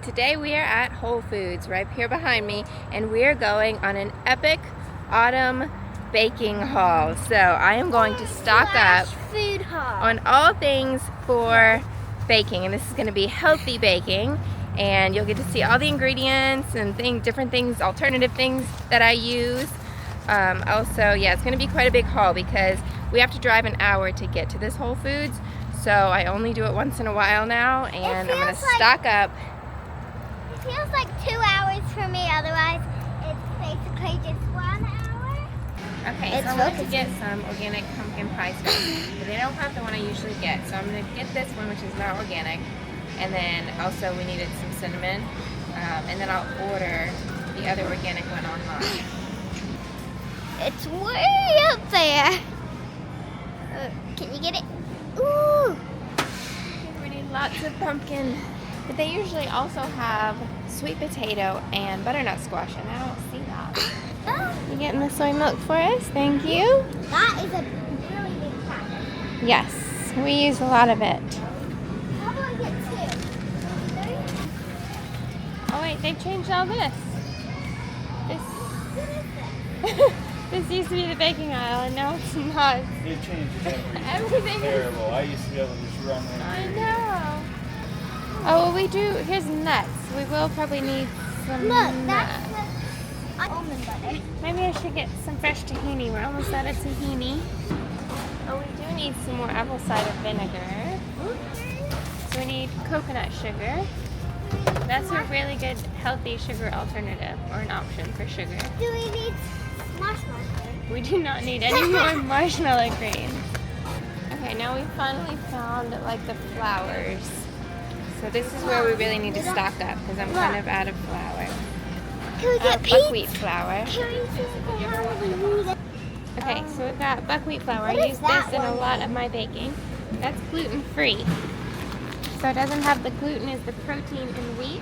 Today we are at Whole Foods right here behind me, and we are going on an epic autumn baking haul. So I am going to stock up food haul on all things for baking, and this is going to be healthy baking, and you'll get to see all the ingredients and different things, alternative things that I use. Also, yeah, it's going to be quite a big haul because we have to drive an hour to get to this Whole Foods, so I only do it once in a while now, and I'm going to stock up. It feels like 2 hours for me, otherwise it's basically just 1 hour. Okay, so I'm going to get some organic pumpkin pie stuff, but they don't have the one I usually get, so I'm going to get this one, which is not organic, and then also we needed some cinnamon, and then I'll order the other organic one online. It's way up there. Can you get it? Ooh! We need lots of pumpkin. But they usually also have sweet potato and butternut squash, and I don't see that. Oh. You getting the soy milk for us? Thank you. That is a really big packet. Yes, we use a lot of it. How do I get 2? 3? Oh wait, they've changed all this. What is this? This used to be the baking aisle, and now it's not. It changes everything. Everything Terrible. I used to be able to just run there. I know. Oh, well, we do. Here's nuts. We will probably need some Look, nuts. that's the almond butter. Maybe I should get some fresh tahini. We're almost out of tahini. Oh, we do need some more apple cider vinegar. So we need coconut sugar. That's a really good healthy sugar alternative, or an option for sugar. Do we need marshmallow? We do not need any more marshmallow grains. Okay, now we finally found like the flours. So this is where we really need to stock up because I'm kind of out of flour. Can we get buckwheat flour. Can we see how we need it? Okay, so we've got buckwheat flour. I What use is that this in a one? lot of my baking. That's gluten-free. So it doesn't have the gluten as the protein in wheat.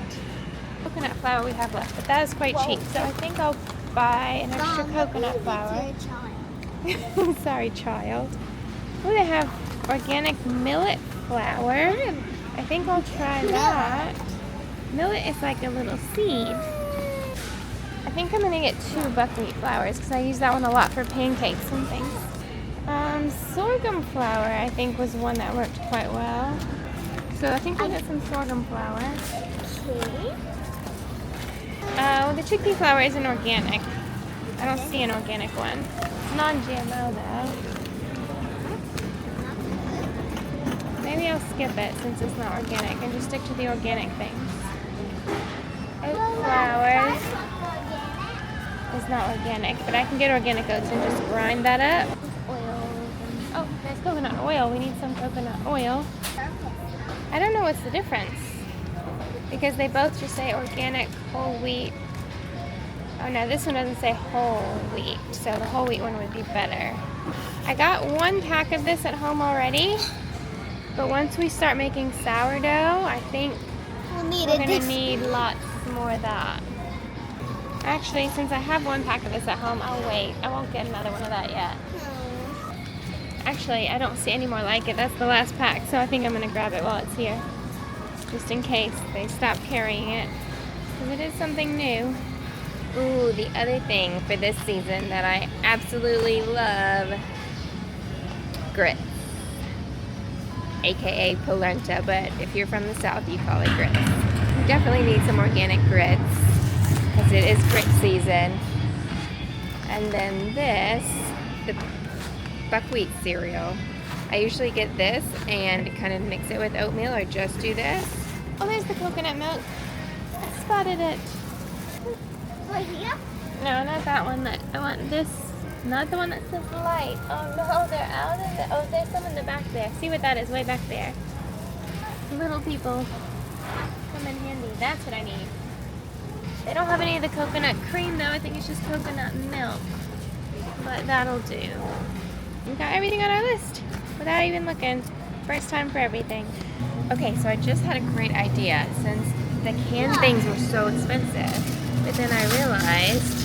Coconut flour we have left, but that is quite cheap. So I think I'll buy an extra coconut flour. Sorry, child. Oh, they have organic millet flour. I think I'll try that. Millet is like a little seed. I think I'm going to get 2 buckwheat flours because I use that one a lot for pancakes and things. Sorghum flour I think was one that worked quite well. So I think I'll get some sorghum flour. Okay. Well, the chickpea flour isn't organic. I don't see an organic one. It's non-GMO though. Maybe I'll skip it since it's not organic and just stick to the organic things. Oat flour is not organic, but I can get organic oats and just grind that up. Oil. Oh, there's coconut oil. We need some coconut oil. I don't know what's the difference because they both just say organic whole wheat. Oh no, this one doesn't say whole wheat, so the whole wheat one would be better. I got 1 pack of this at home already. But once we start making sourdough, I think we're going to need lots more of that. Actually, since I have 1 pack of this at home, I'll wait. I won't get another one of that yet. Actually, I don't see any more like it. That's the last pack, so I think I'm going to grab it while it's here. Just in case they stop carrying it. Because it is something new. Ooh, the other thing for this season that I absolutely love. Grits. AKA polenta, but if you're from the south, you call it grits. You definitely need some organic grits because it is grit season. And then this, the buckwheat cereal. I usually get this and kind of mix it with oatmeal or just do this. Oh, there's the coconut milk. I spotted it. Right here? No, not that one. I want this. Not the one that says light. Oh no, they're out of the. Oh, there's some in the back there. See what that is? Way back there. Little people come in handy. That's what I need. They don't have any of the coconut cream though. I think it's just coconut milk. But that'll do. We got everything on our list without even looking. First time for everything. Okay, so I just had a great idea since the canned things were so expensive. But then I realized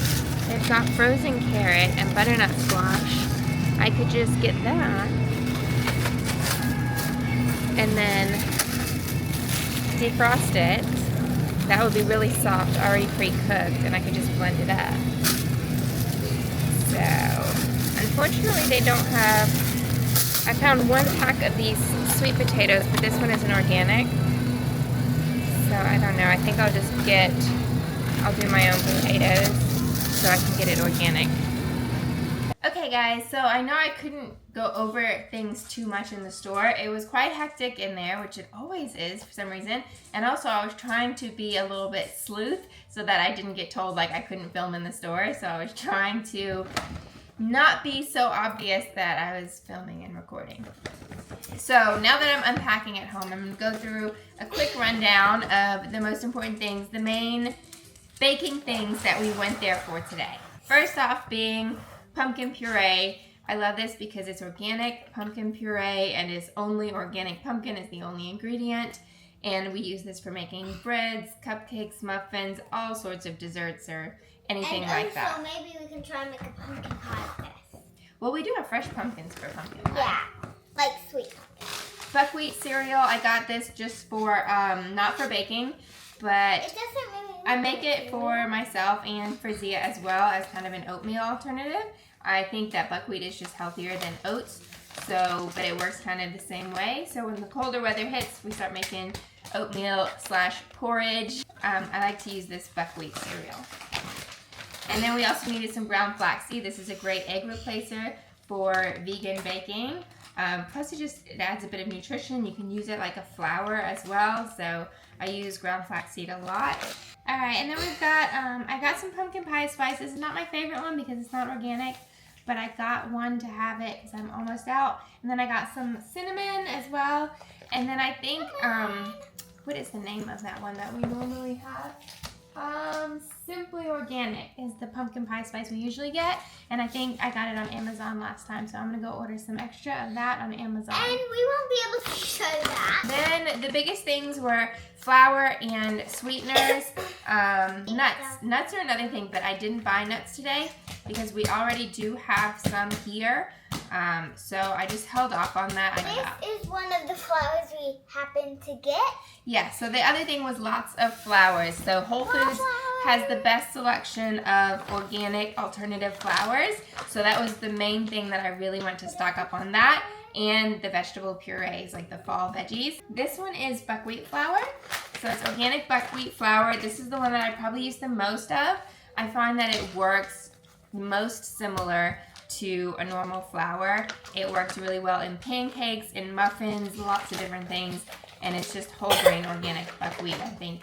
they've got frozen carrot and butternut squash. I could just get that and then defrost it. that would be really soft, already pre-cooked, and I could just blend it up. So, unfortunately they don't have, I found one pack of these sweet potatoes, but this one isn't organic. So I don't know, I think I'll do my own potatoes so I can get it organic. Okay guys, so I know I couldn't go over things too much in the store. It was quite hectic in there, which it always is for some reason. And also I was trying to be a little bit sleuth so that I didn't get told like I couldn't film in the store. So I was trying to not be so obvious that I was filming and recording. So now that I'm unpacking at home, I'm going to go through a quick rundown of the most important things, the main baking things that we went there for today. First off being pumpkin puree. I love this because it's organic pumpkin puree and it's only organic pumpkin is the only ingredient. And we use this for making breads, cupcakes, muffins, all sorts of desserts or anything like that. And also maybe we can try and make a pumpkin pie with this. Well, we do have fresh pumpkins for pumpkin pie. Yeah, like sweet pumpkin. Buckwheat cereal, I got this just for, not for baking, but It doesn't really I make it for myself and for Zia as well as kind of an oatmeal alternative. I think that buckwheat is just healthier than oats, so but it works kind of the same way. So when the colder weather hits, we start making oatmeal / porridge. I like to use this buckwheat cereal. And then we also needed some ground flaxseed. This is a great egg replacer for vegan baking. Plus it adds a bit of nutrition. You can use it like a flour as well. So I use ground flaxseed a lot. All right, and then we've got, I got some pumpkin pie spice. This is not my favorite one because it's not organic, but I got one to have it because I'm almost out. And then I got some cinnamon as well. And then I think, what is the name of that one that we normally have? Simply Organic is the pumpkin pie spice we usually get, and I think I got it on Amazon last time, so I'm gonna go order some extra of that on Amazon. And we won't be able to show that. Then the biggest things were flour and sweeteners. Nuts. Nuts are another thing, but I didn't buy nuts today because we already do have some here. So I just held off on that. This is one of the flowers we happened to get. Yeah, so the other thing was lots of flowers. So Whole Foods has the best selection of organic alternative flowers. So that was the main thing that I really went to stock up on that. And the vegetable purees, like the fall veggies. This one is buckwheat flour. So it's organic buckwheat flour. This is the one that I probably use the most of. I find that it works most similar to a normal flour. It works really well in pancakes, in muffins, lots of different things. And it's just whole grain organic buckwheat. I think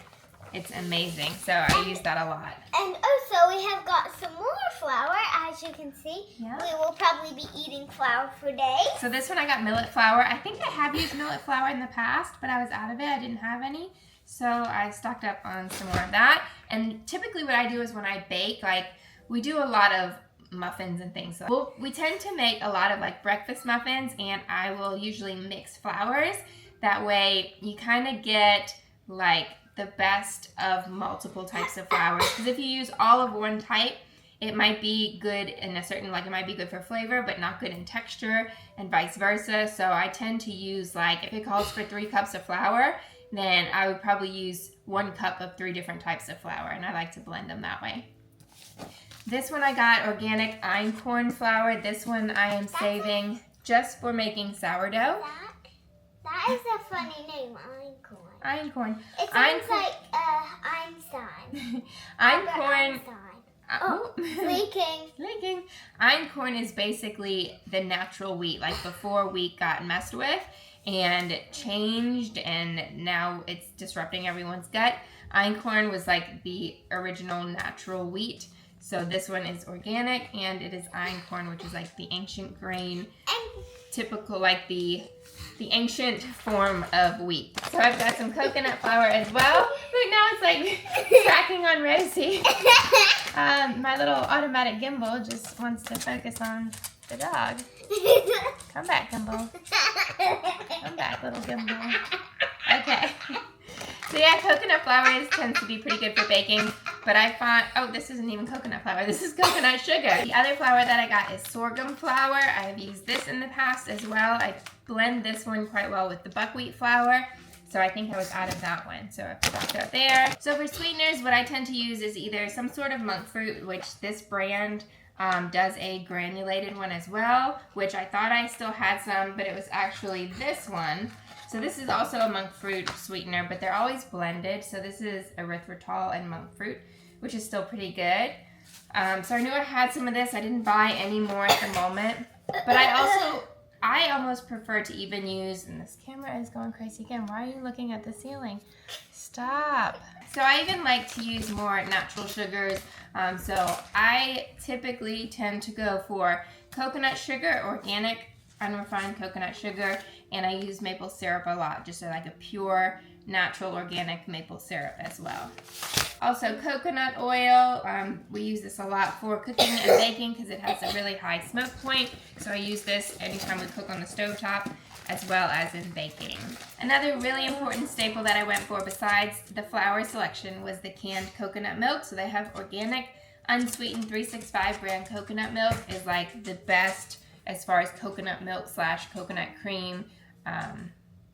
it's amazing. So I use that a lot. And also we have got some more flour, as you can see. Yeah. We will probably be eating flour for days. So this one I got millet flour. I think I have used millet flour in the past, but I was out of it. I didn't have any. So I stocked up on some more of that. And typically what I do is when I bake, like we do a lot of muffins and things. So we tend to make a lot of like breakfast muffins, and I will usually mix flours. That way you kind of get like the best of multiple types of flours. Because if you use all of one type, it might be good in a certain, like it might be good for flavor, but not good in texture, and vice versa. So I tend to use, like, if it calls for 3 cups of flour, then I would probably use 1 cup of 3 different types of flour, and I like to blend them that way. This one I got organic einkorn flour. This one I am saving just for making sourdough. That is a funny name, einkorn. Einkorn. It sounds like Einstein. Einkorn. Leaking. Einkorn is basically the natural wheat, like before wheat got messed with and changed, and now it's disrupting everyone's gut. Einkorn was like the original natural wheat. So this one is organic, and it is einkorn, which is like the ancient grain, typical, like the ancient form of wheat. So I've got some coconut flour as well. Look, now it's like cracking on Rosie. My little automatic gimbal just wants to focus on the dog. Come back, gimbal. Come back, little gimbal. Okay. So yeah, coconut flour tends to be pretty good for baking, but I find, oh, this isn't even coconut flour, this is coconut sugar. The other flour that I got is sorghum flour. I have used this in the past as well. I blend this one quite well with the buckwheat flour. So I think I was out of that one. So I put that there. So for sweeteners, what I tend to use is either some sort of monk fruit, which this brand does a granulated one as well, which I thought I still had some, but it was actually this one. So this is also a monk fruit sweetener, but they're always blended. So this is erythritol and monk fruit, which is still pretty good. So I knew I had some of this. I didn't buy any more at the moment, but I almost prefer to even use, and this camera is going crazy again. Why are you looking at the ceiling? Stop. So I even like to use more natural sugars. So I typically tend to go for coconut sugar, organic, unrefined coconut sugar, and I use maple syrup a lot, just so like a pure, natural, organic maple syrup as well. Also coconut oil, we use this a lot for cooking and baking because it has a really high smoke point. So I use this anytime we cook on the stovetop as well as in baking. Another really important staple that I went for besides the flour selection was the canned coconut milk. So they have organic, unsweetened 365 brand coconut milk is like the best as far as coconut milk / coconut cream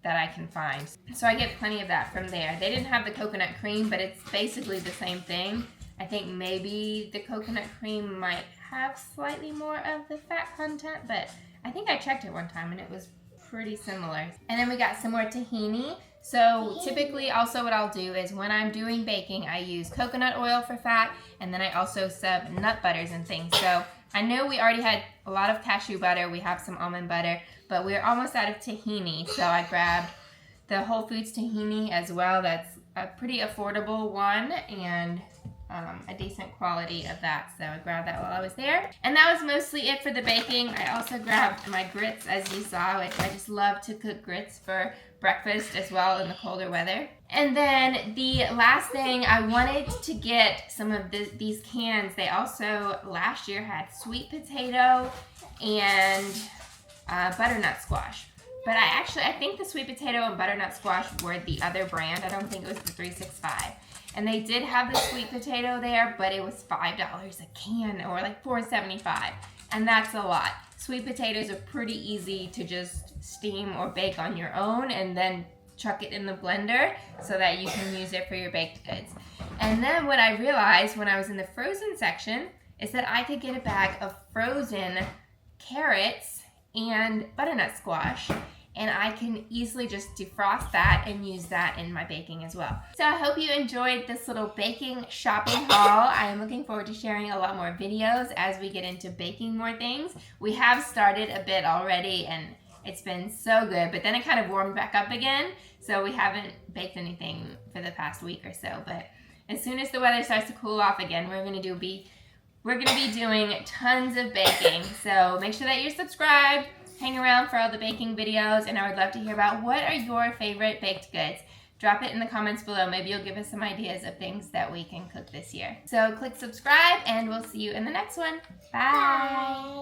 that I can find. So I get plenty of that from there. They didn't have the coconut cream, but it's basically the same thing. I think maybe the coconut cream might have slightly more of the fat content, but I think I checked it one time and it was pretty similar. And then we got some more tahini. So typically also what I'll do is when I'm doing baking, I use coconut oil for fat, and then I also sub nut butters and things. So I know we already had a lot of cashew butter, we have some almond butter, but we're almost out of tahini. So I grabbed the Whole Foods tahini as well. That's a pretty affordable one and a decent quality of that. So I grabbed that while I was there. And that was mostly it for the baking. I also grabbed my grits, as you saw, which I just love to cook grits for breakfast as well in the colder weather. And then the last thing, I wanted to get some of these cans. They also last year had sweet potato and butternut squash. But I think the sweet potato and butternut squash were the other brand. I don't think it was the 365. And they did have the sweet potato there, but it was $5 a can, or like $4.75. And that's a lot. Sweet potatoes are pretty easy to just steam or bake on your own and then chuck it in the blender so that you can use it for your baked goods. And then what I realized when I was in the frozen section is that I could get a bag of frozen carrots and butternut squash, and I can easily just defrost that and use that in my baking as well. So I hope you enjoyed this little baking shopping haul. I am looking forward to sharing a lot more videos as we get into baking more things. We have started a bit already and it's been so good, but then it kind of warmed back up again. So we haven't baked anything for the past week or so, but as soon as the weather starts to cool off again, we're gonna be doing tons of baking. So make sure that you're subscribed. Hang around for all the baking videos, and I would love to hear about what are your favorite baked goods. Drop it in the comments below. Maybe you'll give us some ideas of things that we can cook this year. So click subscribe, and we'll see you in the next one. Bye.